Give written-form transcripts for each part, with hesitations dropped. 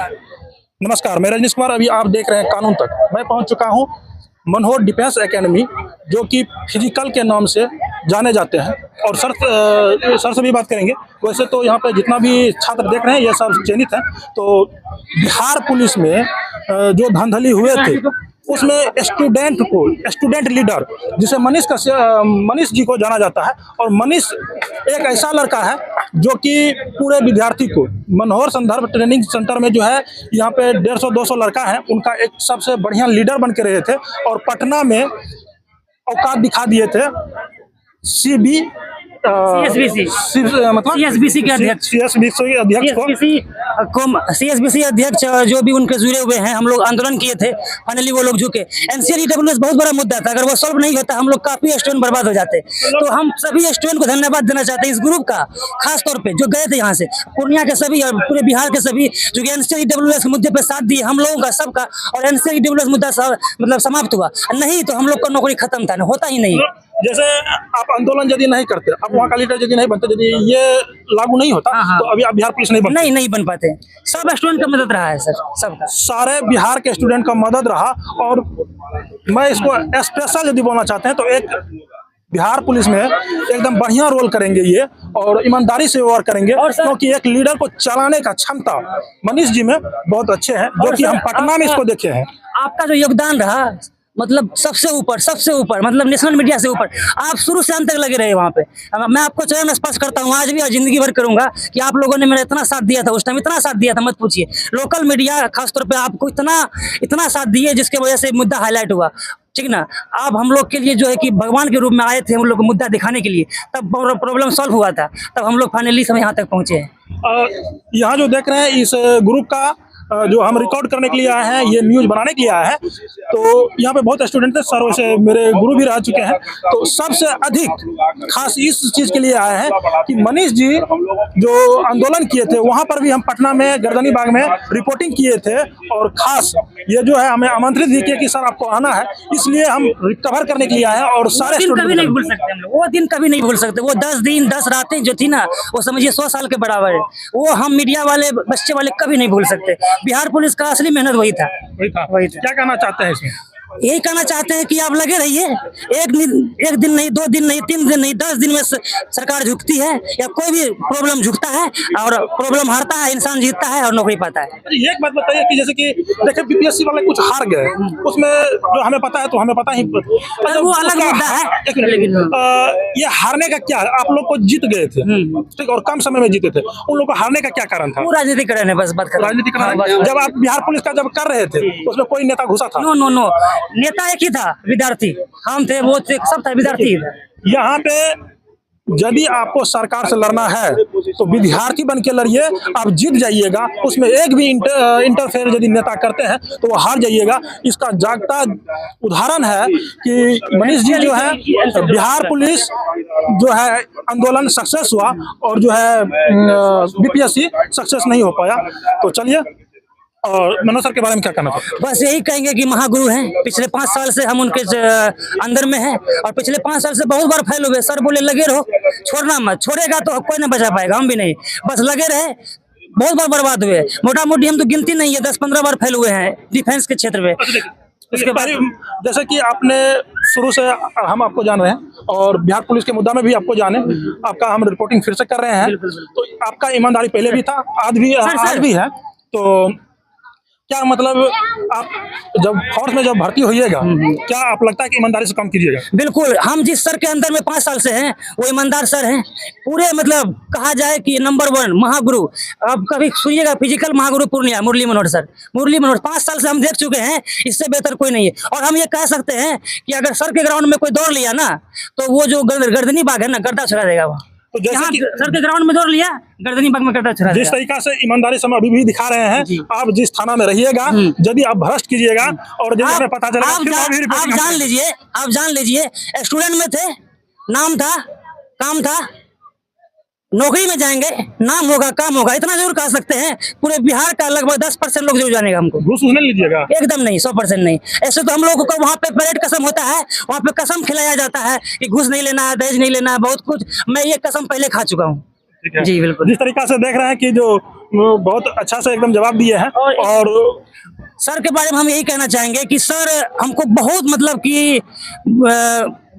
नमस्कार, मैं रजनीश कुमार। अभी आप देख रहे हैं कानून तक। मैं पहुंच चुका हूं मनोहर डिफेंस एकेडमी, जो कि फिजिकल के नाम से जाने जाते हैं। और सर से भी बात करेंगे। वैसे तो यहाँ पे जितना भी छात्र देख रहे हैं ये सब चयनित हैं। तो बिहार पुलिस में जो धांधली हुए थे उसमें स्टूडेंट लीडर जिसे मनीष जी को जाना जाता है। और मनीष एक ऐसा लड़का है जो कि पूरे विद्यार्थी को मनोहर संदर्भ ट्रेनिंग सेंटर में जो है यहाँ पे 150-200 लड़का है, उनका एक सबसे बढ़िया लीडर बन के रहे थे। और पटना में औकात दिखा दिए थे सीएसबीसी के अध्यक्ष सीएसबीसी अध्यक्ष जो भी उनके जुड़े हुए हैं। हम लोग आंदोलन किए थे, फाइनली वो लोग झुके। एनसीआरडब्ल्यूएस बहुत बड़ा मुद्दा था, अगर वो सॉल्व नहीं होता हम लोग काफी स्टूडेंट बर्बाद हो जाते। तो हम सभी स्टूडेंट को धन्यवाद देना चाहते हैं, इस ग्रुप का खास तौर पे जो गए थे यहाँ से, पूर्णिया के सभी और पूरे बिहार के सभी जो कि एनसीआरडब्ल्यूएस के मुद्दे पे साथ दिए हम लोगों का सबका। और एनसीआरडब्ल्यूएस मुद्दा मतलब समाप्त हुआ नहीं तो हम लोग का नौकरी खत्म था, होता ही नहीं। जैसे आप आंदोलन यदि नहीं करते, आप वहाँ का लीडर यदि नहीं बनते, यदि ये लागू नहीं होता तो अभी आप बिहार पुलिस नहीं बनते। नहीं बन पाते। सब स्टूडेंट का मदद रहा है सर, सबका सारे बिहार के स्टूडेंट का मदद रहा। और मैं इसको स्पेशल यदि बोलना चाहते हैं तो एक बिहार पुलिस में एकदम बढ़िया रोल करेंगे ये, और ईमानदारी से वर्क करेंगे। क्योंकि एक लीडर को चलाने का क्षमता मनीष जी में बहुत अच्छे हैं, जो कि हम पटना में इसको देखे हैं। आपका जो योगदान रहा मतलब सबसे ऊपर मतलब नेशनल मीडिया से ऊपर, आप शुरू से अंत तक लगे रहे वहाँ पे। मैं आपको चरण स्पर्श करता हूँ आज भी और जिंदगी भर करूंगा कि आप लोगों ने मेरा इतना साथ दिया था, उस टाइम इतना साथ दिया था, मत पूछिए। लोकल मीडिया खासतौर पे आपको इतना साथ दिए जिसके वजह से मुद्दा हाईलाइट हुआ, ठीक ना। आप हम लोग के लिए जो है कि भगवान के रूप में आए थे हम लोग को मुद्दा दिखाने के लिए, तब प्रॉब्लम सॉल्व हुआ था, तब हम लोग फाइनली समय यहाँ तक पहुँचे हैं। यहाँ जो देख रहे हैं इस ग्रुप का जो हम रिकॉर्ड करने के लिए आए हैं, ये न्यूज़ बनाने के लिए आए हैं। तो यहाँ पे बहुत स्टूडेंट थे, सर वैसे मेरे गुरु भी रह चुके हैं। तो सबसे अधिक खास इस चीज़ के लिए आए हैं कि मनीष जी जो आंदोलन किए थे वहाँ पर भी हम पटना में गर्दनी बाग में रिपोर्टिंग किए थे। और खास ये जो है हमें आमंत्रित भी किया कि सर आपको आना है, इसलिए हम रिकवर करने के लिए आए हैं। और सारे कभी नहीं भूल सकते हम लोग, वो दिन कभी नहीं भूल सकते। वो 10 दिन 10 रातें जो थी ना, वो समझिए 100 साल के बराबर है। वो हम मीडिया वाले बच्चे वाले कभी नहीं भूल सकते। बिहार पुलिस का असली मेहनत वही था। क्या कहना चाहते हैं इसमें? यही कहना चाहते हैं कि आप लगे रहिए। एक दिन नहीं, 2 दिन नहीं, 3 दिन नहीं, 10 दिन में सरकार झुकती है या कोई भी प्रॉब्लम झुकता है, और प्रॉब्लम हारता है, इंसान जीतता है और नौकरी पाता है। एक बात बताइए कि जैसे कि देखिए बीपीएससी वाले कुछ हार गए, उसमें जो हमें पता है तो हमें पता ही, वो अलग मुद्दा है। लेकिन ये हारने का क्या, आप लोग को जीत गए थे ठीक, और कम समय में जीते थे, उन लोग को हारने का क्या कारण था? वो राजनीतिकरण है, बस बात कर राजनीतिकरण। जब आप बिहार पुलिस का जब कर रहे थे उसमें कोई नेता घुसा था? नो, नेता एक ही था, विद्यार्थी हम थे, वो सब था, विद्यार्थी। यहाँ पे यदि आपको सरकार से लड़ना है तो विद्यार्थी बन के लड़िए, आप जीत जाइएगा। उसमें एक भी इंटरफेयर यदि नेता करते हैं तो वो हार जाइएगा। इसका जागता उदाहरण है कि मनीष जी जो है, बिहार पुलिस जो है आंदोलन सक्सेस हुआ और जो है बीपीएससी सक्सेस नहीं हो पाया। तो चलिए, और मनोज सर के बारे में क्या कहना चाहिए? बस यही कहेंगे कि महागुरु हैं। पिछले 5 साल से हम उनके अंदर में हैं, और पिछले 5 साल से बहुत बार फैल हुए। सर बोले लगे रहो, छोड़ना मत, छोड़ेगा तो कोई नहीं बचा पाएगा, हम भी नहीं, बस लगे रहे। बहुत बार बर्बाद हुए, मोटा मोटी हम तो गिनती नहीं है, 10-15 बार फैल हुए हैं डिफेंस के क्षेत्र में। उसके बाद जैसे कि आपने शुरू से हम आपको जान रहे हैं और बिहार पुलिस के मुद्दा में भी आपको जाने, आपका हम रिपोर्टिंग फिर से कर रहे हैं। तो आपका ईमानदारी पहले भी था, आज भी है। तो क्या मतलब आप जब फोर्स में जब भर्ती होइएगा, क्या आप लगता है कि ईमानदारी से काम कीजिएगा? बिल्कुल, हम जिस सर के अंदर में 5 साल से हैं वो ईमानदार सर हैं पूरे। मतलब कहा जाए कि नंबर 1 महागुरु। अब कभी सुनिएगा, फिजिकल महागुरु पूर्णिया मुरली मनोहर सर, 5 साल से हम देख चुके हैं, इससे बेहतर कोई नहीं है। और हम ये कह सकते हैं कि अगर सर के ग्राउंड में कोई दौड़ लिया ना, तो वो जो गर्दनी बाग है ना, गर्दा छुड़ा देगा वहाँ। तो जैसे कि सर के ग्राउंड में दौड़ लिया, गर्दनी बाग में गर्दा छुड़ा देगा। जिस तरीका से ईमानदारी से हम अभी भी दिखा रहे हैं, आप जिस थाना में रहिएगा, यदि आप भ्रष्ट कीजिएगा और यदि हमें पता चलेगा, आप जान लीजिए स्टूडेंट में थे, नाम था, काम था, नौकरी में जाएंगे, नाम होगा, काम होगा, इतना जरूर कह सकते हैं। पूरे बिहार का लगभग 10% लोग जरूर जानेगा हमको। घूस नहीं लीजिएगा? एकदम नहीं, 100% नहीं। ऐसे तो हम लोगों को वहाँ पे परेड कसम होता है, वहाँ पे कसम खिलाया जाता है कि घूस नहीं लेना है, दहेज नहीं लेना है, बहुत कुछ। मैं ये कसम पहले खा चुका हूँ जी। बिल्कुल, जिस तरीका से देख रहे हैं कि जो बहुत अच्छा से एकदम जवाब दिए हैं। और सर के बारे में हम यही कहना चाहेंगे कि सर हमको बहुत मतलब कि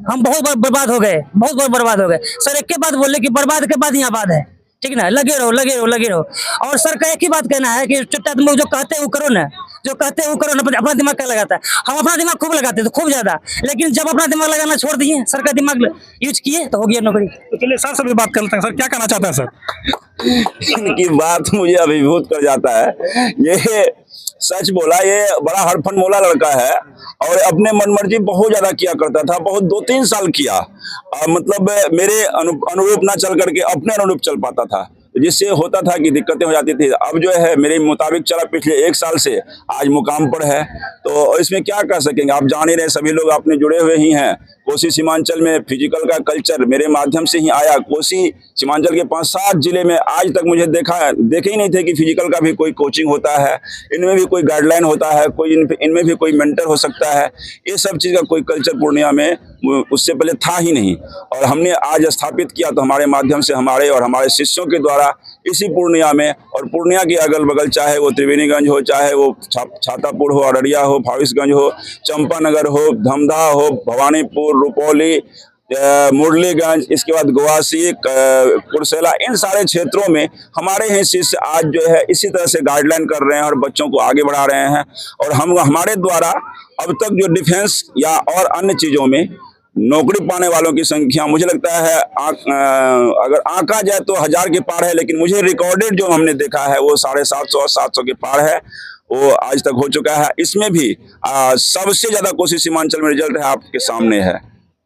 हम बहुत बार बर्बाद हो गए, बहुत बार बर्बाद हो गए। सर एक ही बात बोले कि बर्बाद के बाद यहाँ बाद है, ठीक ना, लगे रहो लगे रहो लगे रहो। और सर का एक ही बात कहना है कि चुट्टा तुम लोग जो कहते हैं वो करो ना, जो कहते हैं वो करो ना, अपना दिमाग क्या लगाता है। हम अपना दिमाग खूब लगाते थे, खूब ज्यादा, लेकिन जब अपना दिमाग लगाना छोड़ दिए, सर का दिमाग यूज किए तो हो गया नौकरी। तो चलिए सर से भी बात कर लेते हैं। सर क्या कहना चाहते हैं सर? इनकी बात मुझे अभिभूत कर जाता है। ये सच बोला, ये बड़ा हड़फन मोला लड़का है और अपने मनमर्जी बहुत ज्यादा किया करता था, बहुत 2-3 साल किया। मतलब मेरे अनुरूप ना चल करके अपने अनुरूप चल पाता था, जिससे होता था कि दिक्कतें हो जाती थी। अब जो है मेरे मुताबिक चला पिछले 1 साल से आज मुकाम पर है, तो इसमें क्या कह सकेंगे। आप जान ही रहे, सभी लोग अपने जुड़े हुए ही हैं। कोसी सीमांचल में फिजिकल का कल्चर मेरे माध्यम से ही आया। कोसी सीमांचल के 5-7 जिले में आज तक मुझे देखे ही नहीं थे कि फिजिकल का भी कोई कोचिंग होता है, इनमें भी कोई गाइडलाइन होता है, कोई इनमें भी कोई मेंटर हो सकता है। ये सब चीज़ का कोई कल्चर पूर्णिया में उससे पहले था ही नहीं, और हमने आज स्थापित किया। तो हमारे माध्यम से हमारे और हमारे शिष्यों के द्वारा इसी पूर्णिया में और पूर्णिया के अगल बगल, चाहे वो त्रिवेणीगंज हो, चाहे वो छातापुर हो, अररिया हो, फारबिसगंज हो, चंपानगर हो, धमधा हो, भवानीपुर, रुपौली, मुरलीगंज, इसके बाद गोवासी, कुर्सेला, इन सारे क्षेत्रों में हमारे ही शिष्य आज जो है इसी तरह से गाइडलाइन कर रहे हैं और बच्चों को आगे बढ़ा रहे हैं। और हम हमारे द्वारा अब तक जो डिफेंस या और अन्य चीज़ों में नौकरी पाने वालों की संख्या मुझे लगता है अगर आंका जाए तो 1000 के पार है, लेकिन मुझे रिकॉर्डेड जो हमने देखा है वो 750-700 के पार है, वो आज तक हो चुका है। इसमें भी सबसे ज्यादा कोसी सीमांचल में रिजल्ट है आपके सामने है।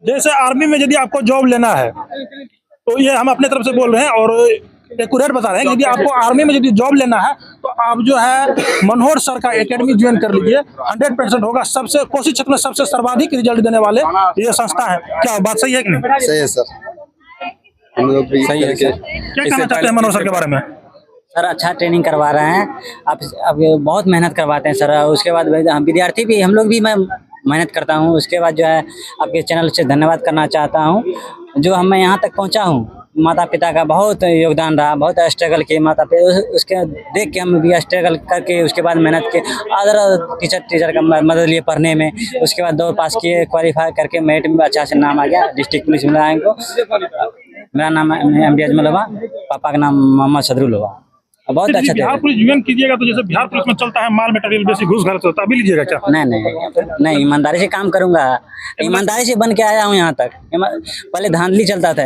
जैसे आर्मी में यदि आपको जॉब लेना है, तो ये हम अपने तरफ से बोल रहे हैं और एक्यूरेट बता रहे हैं कि यदि आपको आर्मी में यदि जॉब लेना है तो आप जो है मनोहर सर का एकेडमी ज्वाइन कर लीजिए। 100% होगा। सबसे कोसी क्षेत्र में सबसे सर्वाधिक रिजल्ट देने वाले ये संस्था है। क्या बात सही है कि नहीं? सही है सर, हम लोग भी सही है। क्या कहना चाहते हैं मनोहर सर के बारे में? सर अच्छा ट्रेनिंग करवा रहे हैं, अब बहुत मेहनत करवाते हैं सर। उसके बाद हम विद्यार्थी भी, हम लोग भी, मैं मेहनत करता हूँ। उसके बाद जो है आपके चैनल से धन्यवाद करना चाहता हूँ, जो मैं यहाँ तक पहुँचा हूँ। माता पिता का बहुत योगदान रहा, बहुत स्ट्रगल किए माता पिता, उसके देख के हम भी स्ट्रगल करके उसके बाद मेहनत के अदर टीचर का मदद लिए पढ़ने में। उसके बाद 2 पास किए, क्वालिफाई करके मेरिट में अच्छा से नाम आ गया, डिस्ट्रिक्ट पुलिस मिला है इनको। मेरा नाम MD अजमल हुआ, पापा का नाम मोहम्मद सदरुल हुआ। बहुत अच्छा बिहार पुलिस ज्वाइन कीजिएगा तो जैसे बिहार पुलिस में चलता है माल मटेरियल बेसिक घूस घर चलता है, अभी लीजिएगा क्या? नहीं, ईमानदारी से काम करूंगा। ईमानदारी से बन के आया हूँ यहाँ तक। पहले धांधली चलता था,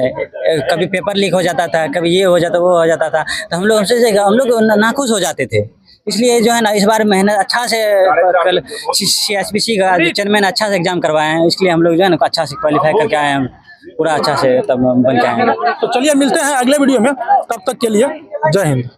कभी पेपर लीक हो जाता था, कभी ये हो जाता वो हो जाता था, तो हम लोग नाखुश हो जाते थे। इसलिए जो है ना, इस बार मेहनत अच्छा से कल CSPC का चेयरमैन अच्छा से एग्जाम करवाए हैं, इसलिए हम लोग जो है ना अच्छा से क्वालिफाई करके आए हैं, पूरा अच्छा से तब बन के आएंगे। तो चलिए मिलते हैं अगले वीडियो में, तब तक के लिए जय हिंद।